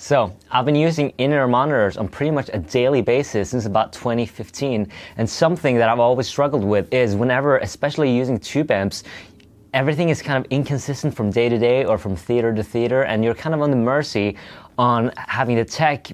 So, I've been using in-ear monitors on pretty much a daily basis since about 2015, and something that I've always struggled with is whenever, especially using tube amps, everything is kind of inconsistent from day to day or from theater to theater, and you're kind of on the mercy on having the tech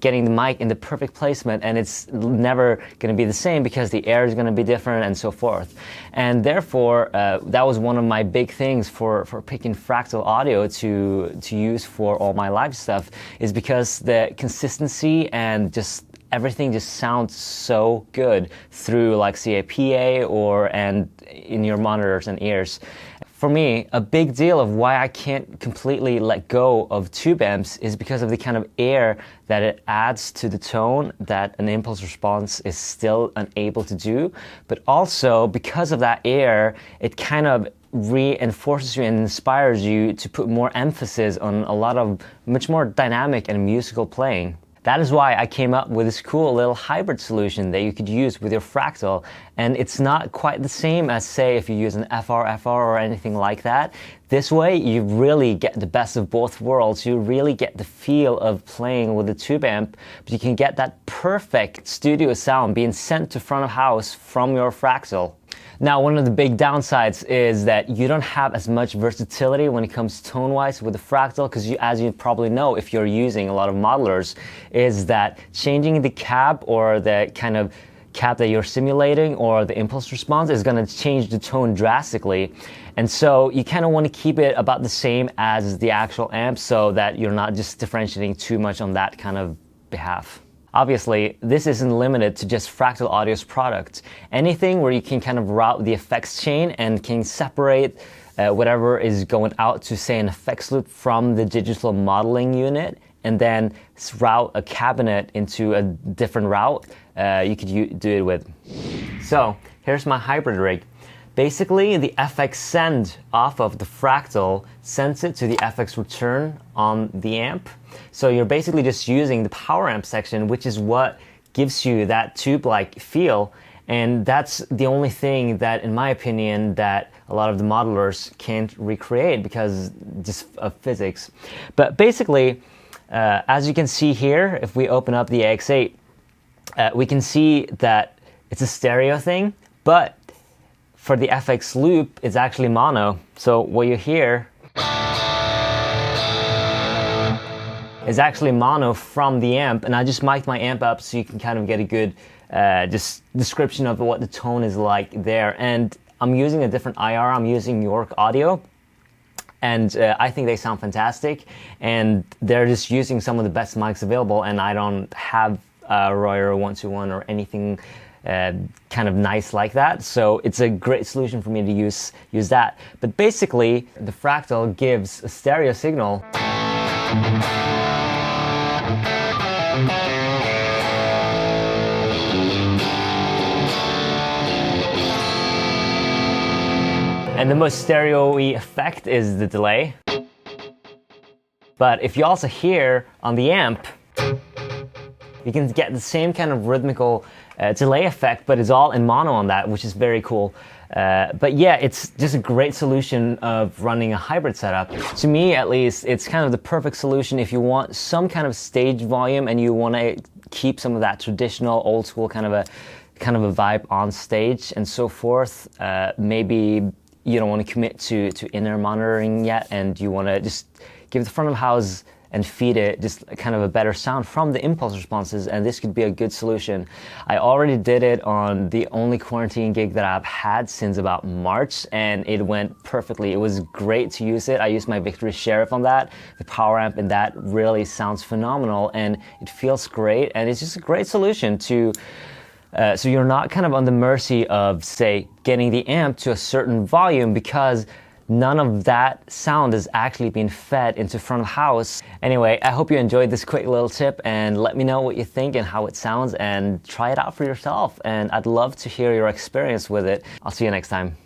getting the mic in the perfect placement, and it's never going to be the same because the air is going to be different and so forth. And therefore, that was one of my big things for picking Fractal Audio to use for all my live stuff, is because the consistency and just everything just sounds so good through, like, say, a PA and in your monitors and ears. For me, a big deal of why I can't completely let go of tube amps is because of the kind of air that it adds to the tone that an impulse response is still unable to do. But also, because of that air, it kind of reinforces you and inspires you to put more emphasis on a lot of much more dynamic and musical playing. That is why I came up with this cool little hybrid solution that you could use with your Fractal, and it's not quite the same as, say, if you use an FR or anything like that. This way you really get the best of both worlds. You really get the feel of playing with a tube amp, but you can get that perfect studio sound being sent to front of house from your Fractal. Now, one of the big downsides is that you don't have as much versatility when it comes tone-wise with the Fractal, because as you probably know if you're using a lot of modelers, is that changing the cab or the kind of cab that you're simulating or the impulse response is going to change the tone drastically. And so you kind of want to keep it about the same as the actual amp so that you're not just differentiating too much on that kind of behalf. Obviously, this isn't limited to just Fractal Audio's product. Anything where you can kind of route the effects chain and can separate whatever is going out to, say, an effects loop from the digital modeling unit, and then route a cabinet into a different route, you could do it with. So, here's my hybrid rig. Basically, the FX send off of the Fractal sends it to the FX return on the amp. So you're basically just using the power amp section, which is what gives you that tube-like feel. And that's the only thing that, in my opinion, that a lot of the modelers can't recreate because just of physics. But basically, as you can see here, if we open up the AX8, we can see that it's a stereo thing, but for the FX loop, it's actually mono. So what you hear is actually mono from the amp, and I just mic'd my amp up so you can kind of get a good just description of what the tone is like there. And I'm using a different IR, I'm using York Audio, and I think they sound fantastic, and they're just using some of the best mics available, and I don't have a Royer 121 or anything kind of nice like that, so it's a great solution for me to use that. But basically, the Fractal gives a stereo signal and the most stereo-y effect is the delay. But if you also hear on the amp, you can get the same kind of rhythmical delay effect, but it's all in mono on that, which is very cool. But yeah, it's just a great solution of running a hybrid setup. To me, at least, it's kind of the perfect solution if you want some kind of stage volume and you want to keep some of that traditional, old school kind of a vibe on stage and so forth. Maybe you don't want to commit to in-ear monitoring yet, and you want to just give the front of house and feed it just kind of a better sound from the impulse responses, and this could be a good solution. I already did it on the only quarantine gig that I've had since about March, and it went perfectly. It was great to use it. I used my Victory Sheriff on that. The power amp in that really sounds phenomenal, and it feels great, and it's just a great solution to so you're not kind of on the mercy of, say, getting the amp to a certain volume because none of that sound is actually being fed into front of house. Anyway, I hope you enjoyed this quick little tip, and let me know what you think and how it sounds, and try it out for yourself. And I'd love to hear your experience with it. I'll see you next time.